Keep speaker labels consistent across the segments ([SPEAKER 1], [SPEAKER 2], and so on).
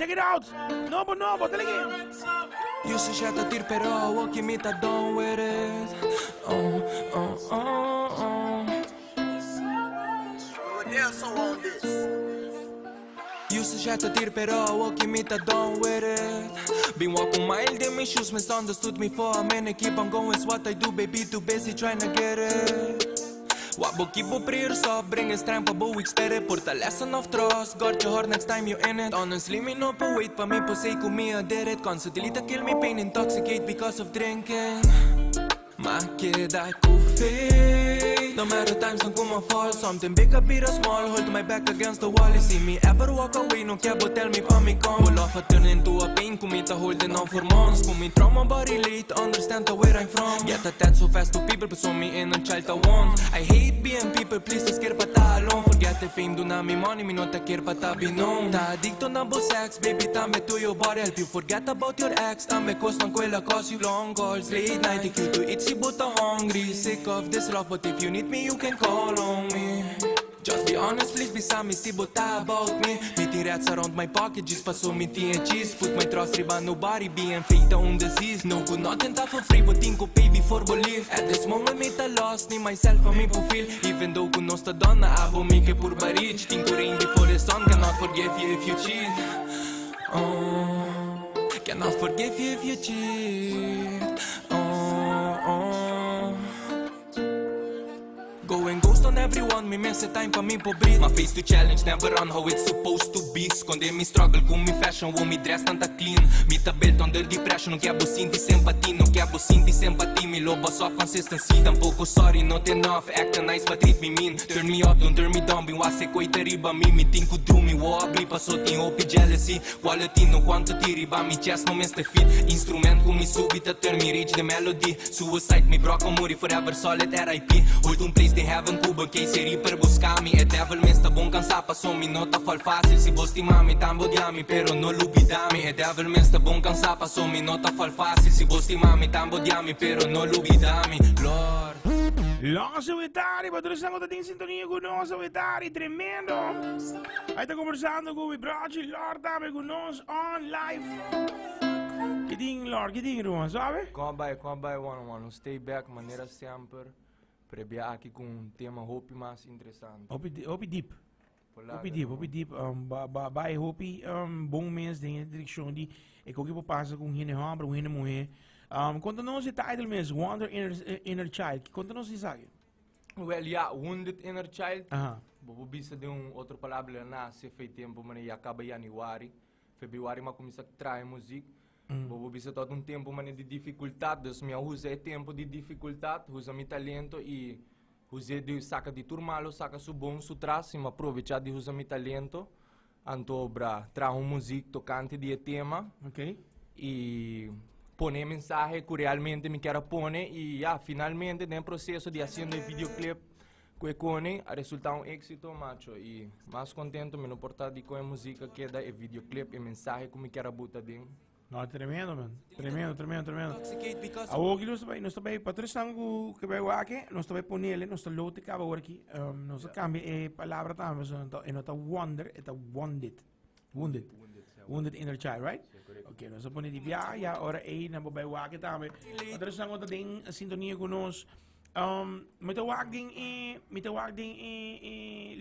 [SPEAKER 1] Check it out. Nobo, dale aqui.
[SPEAKER 2] You should shut the tir pero walking me ta done with it. You should shut the tir pero walking me ta done with it. Been walking mile in my shoes, misunderstood me for a minute. Keep on going, it's what I do, baby, too busy trying to get it. Wat boekie probeer zo, bring een streng pa boe ik sterren. Port a lesson of trust, got your heart next time you in it. Honestly, me no po wait pa me po say ko me I did it. Constantly to kill me pain, intoxicate because of drinking. Maar kid, I could fade. No matter times I'm gonna fall, something big up or small. Hold my back against the wall, you see me ever walk away. No care but tell me pa me come. Pull off a turn into a pain, kumita holding on for months. Put me trauma body late, understand the where I'm from. Get attached so fast to people, but saw me in a child I want. I hate being people, please just care pa ta alone. Forget the fame, do not me money, me not care pa ta be known. Ta addicto na bo sex, baby tame to your body. Help you forget about your ex, tame cause ng kwela cause you long calls. Late night, take you to eat, si buta hungry. Sick of this love, but if you need me, you can call on me. Just be honest, please beside me, see buta about me. Meeting rats around my pocket, just pa so me tea and cheese. Put my trust riba, nobody being fake, own disease. No good, nothing tough for free, but think ko pay before believe. At this moment, me ta lost, ni myself, me po feel. Even though kuno sta done, na abo me ke pur barich. Think ko rain before the sun, cannot forgive you if you cheat. Cannot forgive you if you cheat. Going ghost on everyone, me miss a time pa me po breathe. My face to challenge, never on how it's supposed to be. Sconde mi struggle con mi fashion, wo mi dress tanta clean. Mi ta belt under depression, non chiabo sinti sympathy. Non chiabo sinti sympathy, mi lo boss of consistency. Tampoco sorry, not enough, act nice but treat me mean. Turn me up, don't turn me down, bin wase ko itariba mi. Mi think do me, wo abli pa so ting opi jealousy. Quality no quantity, riba mi chest no miss the fit. Instrument cu mi subita, turn me reach the melody. Suicide, mi broke muri forever solid RIP. Ultim place de heaven Cuba, che sei riper buscami. E devil mi sta buon cansapa, so mi nota fal facile. Si bosti mami, tambo diami, pero no lubidami. E devil mi sta buon cansapa, so mi nota fal facile. Si bosti mami, tambo diami, pero no lubidami. Lord.
[SPEAKER 1] Longe Wetari, wat er is dat in sintonia com nós, Wetari, tremendo. Aí tá conversando com o brother Lord, dame com nós on live. Que ding, Lord, que ding, Ruan, sabe?
[SPEAKER 2] Come by one. Stay back, maneira sempre. Prebia aqui com um tema hopi mais interessante.
[SPEAKER 1] Hopi deep. Bij hopi bom mens dingen direction die ik ook heb passen com hine hambre, hine moe. Conta-nos o title mesmo, Wonder Inner Child. Conta-nos isso aí.
[SPEAKER 2] Well, ja, Wounded Inner Child.
[SPEAKER 1] Bobo
[SPEAKER 2] bisa de outra palavra na se fez tempo, mas acaba em januário. Februário, mas começa a trazer música. Bobo bisa todo tempo, mas de dificuldade. Dus minha usa é tempo de dificuldade, usa meu talento e usa de saca de turmalo, saca su bom, su traz, mas aproveitar de usa meu talento. Antobra, traz música tocante de tema.
[SPEAKER 1] Ok.
[SPEAKER 2] E pone mensagem que realmente me quero pôr e finalmente no processo de fazer o videoclip que cone a resultar êxito macho e mais contente me no portar de com a música que dá o videoclip e mensagem que me quero botar dentro.
[SPEAKER 1] Não, tremendo, mano. Tremendo. A hoje nós também patrocinamos que vai o aqui, nós também pôr nele, nós também lote cabo agora aqui, nós cambia a palavra também, é nota wonder, é wounded inner child, right? Ok, nós põe de viagem, agora aí na bobai o aqui também. Patrocinamos também a sintonia com nós. Met de waarding in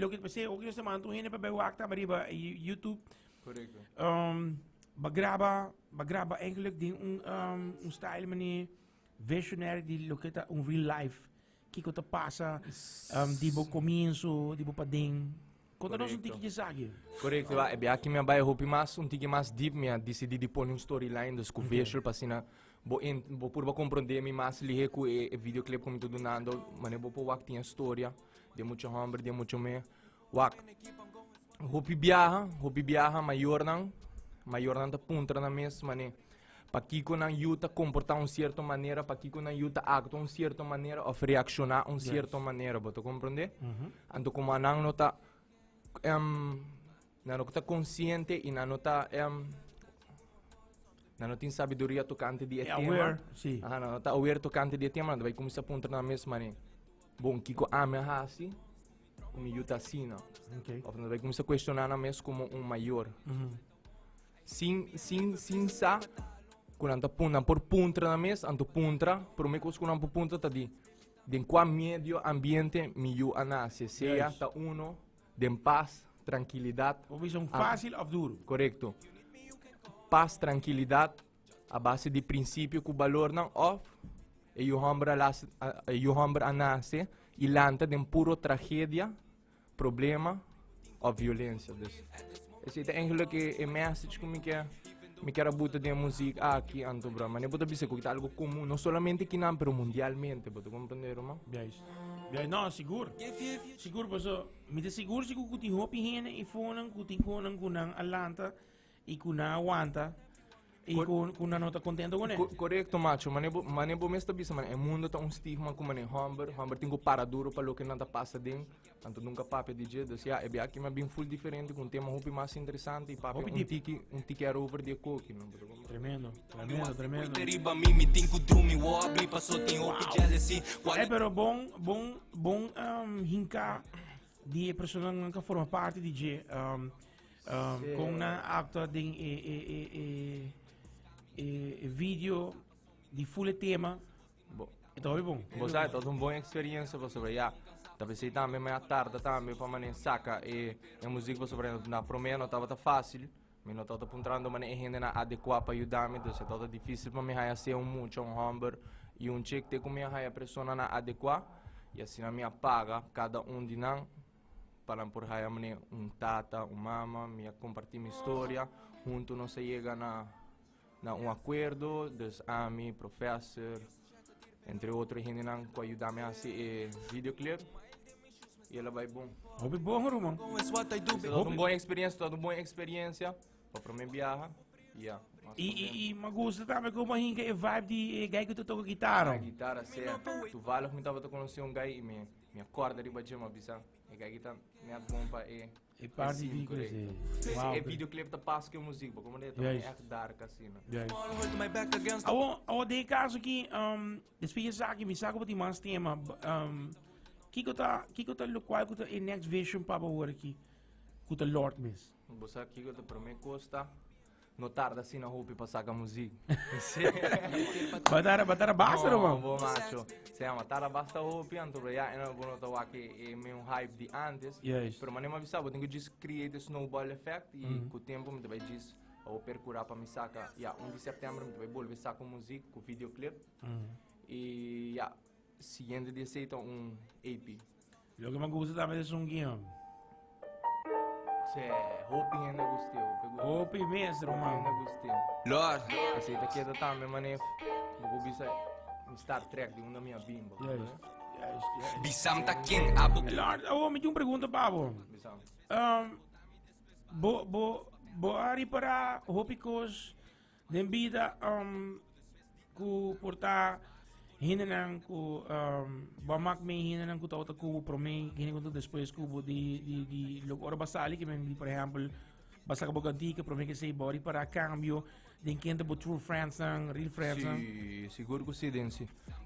[SPEAKER 1] look at se ook eerst maar toen heen bij waakta bij YouTube.
[SPEAKER 2] Correct.
[SPEAKER 1] Bagraba eigenlijk ding een style manier visionary die look at un real life. Kiko te passa di bo comienzo, di bo pa ding. Conta-nos um tiquinho de
[SPEAKER 2] Correto, é aqui minha baia hopi mais um tiquinho mais deep, minha decidi de pôr storyline dos com visual para assim bo por compreender me mais lihe com o videoclip como tudo nando, mas bo po wak tinha história, de muito hambre, de muito me wak. Hopi biaha maior não tá punta na mesa, mas para Kiko não yuta comportar certa maneira, para Kiko não yuta actuar certa maneira, ou reaccionar certa maneira, você compreende? Então como não nota não está consciente e não está não tem sabedoria tocante de tema.
[SPEAKER 1] Aware, sim.
[SPEAKER 2] Não está aware tocante de tema, vai começar a apontar na mesma maneira. Bom, Kiko ama assim, o miúdo assim, não.
[SPEAKER 1] Okay.
[SPEAKER 2] Ou vai começar a questionar na mesma como um maior.
[SPEAKER 3] sin sa, quando anta punta por puntra na mes, anto puntra, pero me cos quando punta ta di qua medio ambiente miyu anase, sea
[SPEAKER 1] Yes.
[SPEAKER 3] ta uno, den paz, tranquilidad,
[SPEAKER 1] Of is een fácil of duro?
[SPEAKER 3] correcto. Paz, tranquilidad, a base de princípio com valor não off, e o homem anase, e lanta den puro tragédia, problema ou violência. Dus, esse é eigenlijk een message que me quero botar de música aqui, Antobra. Mas eu vou dizer que é algo comum, não somente aqui, não, mas mundialmente, vou compreender, irmão?
[SPEAKER 1] Juist. Ja, nou, seguro. Seguro, maar zo. Met de seguro, si kukuti hopi hene, i fonan, kuting konan kunang alanta, i kuna aguanta, i kuna nota contento con ele.
[SPEAKER 3] Correcto, macho. Mas eu vou me estabelecer, mano. O mundo tá estigma como é Humber. Humber tem que parar duro para o que não tá passa dentro. Então nunca papo de dia. Dus ja, é bem aqui, mas bem full diferente, com um tema hopi mais interessante. E papo um tiki over de coque, não?
[SPEAKER 1] Tremendo, tremendo, tremendo.
[SPEAKER 2] Deriva mimi tinku drumi wo abli paso tin hopi jealousy.
[SPEAKER 1] Pero bom hinka die persoon que forma parte de J com na acta ding video di full tema. Então é bom.
[SPEAKER 3] Você é toda uma boa experiência para sobre já. Talvez aí também mais tarde também para mané saca e a música para sobre na promessa não estava fácil. Me não estava apontando mané ainda na adequada para ajudar-me, então estava difícil para me haver ser muito humber e check ter como a pessoa na adequada e assim a minha paga cada de nós para por haver mané tata, mama, me compartilhar minha história, junto não se chega na acordo, dus a mim, professor, entre outros, gente não que ajudar-me a fazer videoclip e ela vai bom.
[SPEAKER 1] Hoop ik bom, Roman.
[SPEAKER 3] Toda uma boa experiência para mim viajar. Yeah.
[SPEAKER 1] E me gusta também como hinka e vibe de gai que tu toca guitarra.
[SPEAKER 3] A guitarra, sério. Tu vale que me estava conhecendo um gai e me acorda de baixo uma bisa. E gai que tá me bom para
[SPEAKER 1] E parte de vídeos.
[SPEAKER 3] É videoclip da passa que é música, como é echt dark assim, né?
[SPEAKER 2] Yes.
[SPEAKER 1] De caso que despeja saque, me saco para mais tema. Kiko tá local que tá em next vision para agora aqui. Que tá Lord Miss.
[SPEAKER 3] Você aqui que para mim custa não tarda assim na roupa para sacar música.
[SPEAKER 1] Batara basta, Roman.
[SPEAKER 3] Bom macho. Se ama tarda basta roupa, então já é bom notar que é meio hype de antes.
[SPEAKER 1] Yes.
[SPEAKER 3] Pero mas nem me avisava, tenho que just create a snowball effect e com o tempo me vai diz ao percurar para me sacar. 1 de setembro me vai voltar sacar música com videoclip. E seguinte dia aceita EP.
[SPEAKER 1] Lo que me gusta também é um guião.
[SPEAKER 3] Hope ainda gostei.
[SPEAKER 1] Hope mesmo,
[SPEAKER 3] Ainda
[SPEAKER 1] Roman.
[SPEAKER 3] gostei.
[SPEAKER 2] Lord.
[SPEAKER 3] Aceita que também, mas vou bisa Star Trek de uma minha bimba.
[SPEAKER 1] Yes.
[SPEAKER 2] Bisam ta king abo.
[SPEAKER 1] Lord, me tinha pergunta, Pablo.
[SPEAKER 3] Bisam.
[SPEAKER 1] Bo ari para hopicos de vida ku porta hinanang ku bamak me hinanang ku tawta ku pro me hinin ko depois ku di ora basali que me por exemplo basta ka boganti que pro me que sei body para cambio de quem bo true friends ang real friends ang
[SPEAKER 3] Seguro que sim,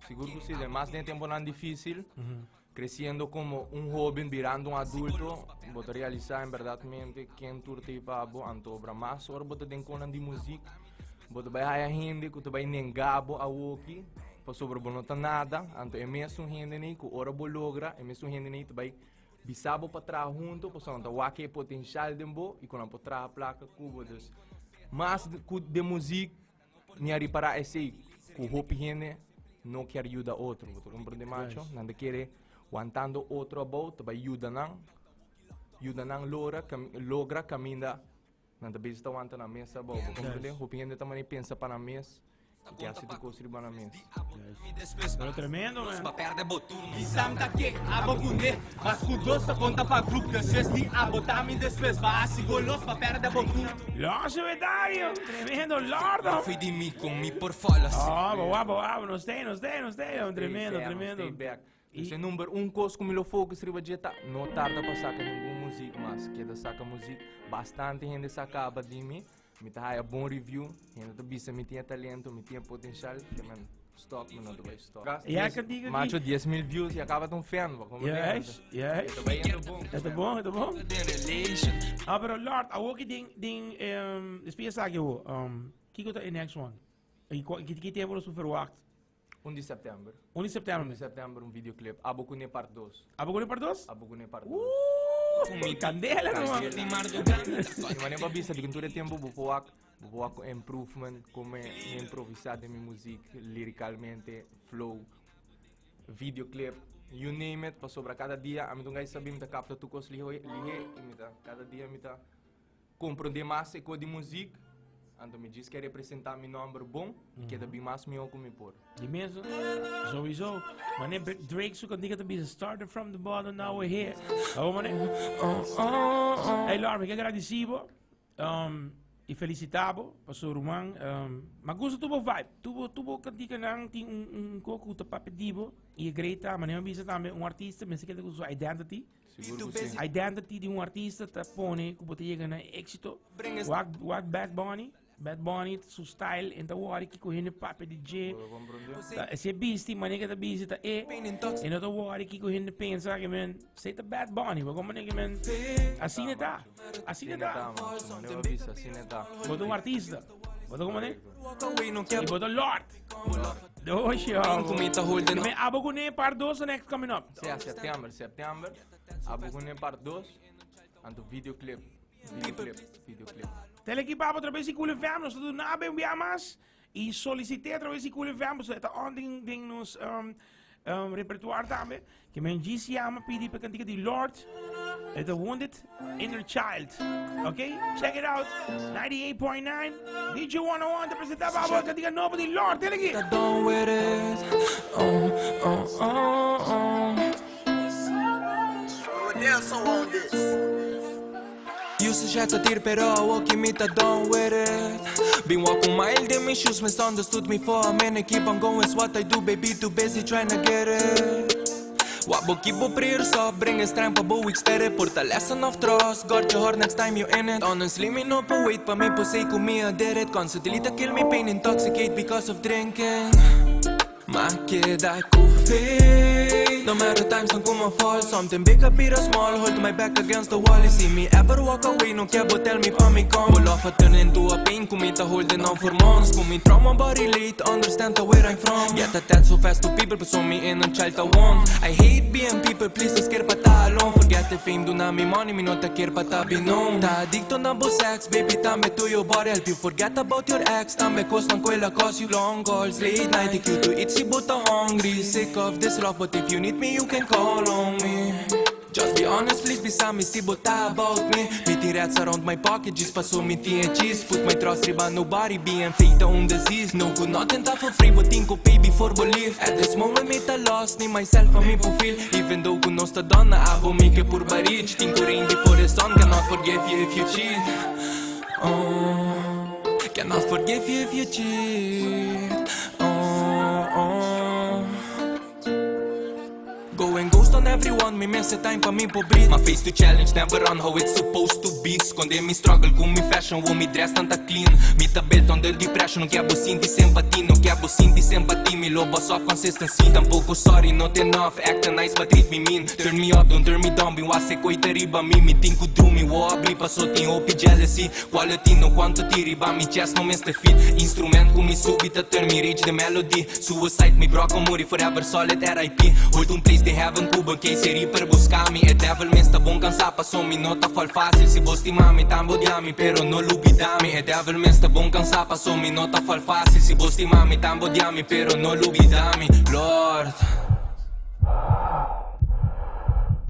[SPEAKER 3] seguro que sim. Mas tem tempo não difícil. Crescendo como joven, virando adulto, vou realizar em verdade quem tu te pabo, antobra mais, ora vou ter conan de música, vou vai a gente que tu vai nengabo a woki, para sobre não tá nada, anto é mesmo gente nem que ora vou logra, é mesmo gente nem tu vai bisabo para trás junto, para não tá waki potencial dembo e quando para trás placa cubo dus, mas de música nem para esse, que o hope gente não quer ajudar outro, vou compreender macho, não quer aguantando outro about, vai ajudar logra caminhar, não também está aguantando na mesa, vou compreender, o pinhão também pensa para na mesa, que assim tu construir para na mesa.
[SPEAKER 1] Pero tremendo, man.
[SPEAKER 2] Pa perde botul. Bisam ta king abo gunde. Mas com dois ta conta pa grupo que se abo tami después va así golos pa perde botul.
[SPEAKER 1] Lord Secretario, tremendo Lord.
[SPEAKER 2] Fui di mi con mi por falas.
[SPEAKER 1] Boa, não stay, tremendo.
[SPEAKER 3] Esse número coisa que me focus riba jeta, não tarda para sacar nenhuma música, mas queda saca música, bastante gente saca de mim, me tá bom review, gente tá bisa me tinha talento, me tinha potencial, que man Stop, me não vai stop.
[SPEAKER 1] Ja, kan die-
[SPEAKER 3] Macho, 10.000 views e acaba um fan, vou como
[SPEAKER 1] Yes, yes.
[SPEAKER 3] Ito ba yan bom?
[SPEAKER 1] Ito bom, ito bom. Pero Lord, ako ding, spesa ako, kiko ta in next one. Kita tempo nos verwacht.
[SPEAKER 3] 1 de setembro.
[SPEAKER 1] 1 de
[SPEAKER 3] 1
[SPEAKER 1] setembro.
[SPEAKER 3] de setembro, um videoclip. Abocune part 2.
[SPEAKER 1] Abo ko ni pardos?
[SPEAKER 3] Abocune part 2.
[SPEAKER 1] Candela naman.
[SPEAKER 3] Mas nem para vista, de todo tempo, vou com improvement, como improvisar de minha música, liricalmente, flow, videoclip, you name it, para sobre cada dia, a mim não sabe, me capta tu cos lihe, cada dia me tá compreender mais com de música, então me diz que é representar meu nome bom, e que é bem mais meu como me pôr.
[SPEAKER 1] Die mensen, sowieso. Wanneer Drake zoekt, die gaat be started from the bottom, now we're here. Oh, mané. Hey, Lord, ik agradecido. E felicitabo, pastor Roman. Mas gosto tubo vibe. Tubo cantica nang ting coco te papedibo. E Greta, mas não bisa também artista, mas que tem sua identity.
[SPEAKER 3] Seguro que sim.
[SPEAKER 1] A identity de artista tá pone que pode chegar na êxito. What Bad Bunny, su style, en ta wari ki ko hine pape DJ. Se bisti, manika ta bisti ta en ta wari ki ko hine pensa que men, se ta Bad Bunny, wa como que men, assim tá.
[SPEAKER 3] Assim tá.
[SPEAKER 1] Boto um artista, boto como né? E boto Lord. Dois me abo ko ne par dos next coming up.
[SPEAKER 3] Setembro, Abocune part 2, anto videoclip.
[SPEAKER 1] Telekip a través de Cool FM, nós tudo na bem mais e solicitei através de Cool FM, você tá ontem tem nos repertório também, que men disse ama pedir para cantar de Lord, é the Wounded Inner Child, ok? Check it out, 98.9, DJ 101, te apresentava a cantar novo de Lord, telekip.
[SPEAKER 2] Done with it. Used to try to tir pero walking me done with it. Been walking mile in my shoes, misunderstood me for a minute. Keep on going, it's what I do, baby, too busy trying to get it. Wabo kibo prir så bringe streng på bo ekstere Fortalesen of trust, got your heart next time you in it. Honestly, me no po wait pa me po say kung me I did it. Constantly to kill me pain, intoxicate because of drinking. Makeda ko fade. No matter times when come fall, something big up or small, hold my back against the wall. You see me ever walk away, no care but tell me pa me come. Pull off a turn into a pain, kumita holding on for months. Kumit trauma body late, understand the where I'm from. Get attached so fast to people, but saw me in a child I want. I hate being people, please just care pata alone. Forget the fame, do na me money, me not care pata binom. Ta adicto na bo sex, baby tame to your body. Help you forget about your ex, tame cause lang kwela cause you long calls. Late night, take you to eat, si buta hungry. Sick of this love, but if you need me, you can call on me. Just be honest, please beside me, see what about me. Meeting rats around my pocket, just paso me tea and cheese. Put my trust riba, nobody being fake, own disease. No good, nothing tough for free, but think ko pay before believe. At this moment, me ta lost, ni myself and me po feel. Even though ko nos ta done, na abo me ke pur barich. Think ko rain before the sun, cannot forgive you if you cheat. Cannot forgive you if you cheat. Going ghost on everyone, me miss a time pa me po breathe. My face to challenge, never on how it's supposed to be. Sconde me struggle com me fashion, wo me dress tanta clean. Me ta belt under depression, não quero sentir simpatia. Não quero sentir simpatia, me lobo só consistency. Tampouco sorry, not enough, acting nice but treat me mean. Turn me up, don't turn me down, bin wase coita riba me. Me think do me, wo abri pa so tin hope jealousy. Quality no quantity, riba me chest no mister fit. Instrument com me subita, turn me reach the melody. Suicide, me broke muri forever solid RIP. Hold place de heaven Cuba, que seria para buscar-me. É devil, mas tá bom cansar, passou me nota fal fácil. Se vos estimar-me, tambo diami, pero no lubidame. É devil, mas tá bom cansar, passou me nota fal fácil. Se vos estimar-me, tambo diami, pero no lubidame. Lord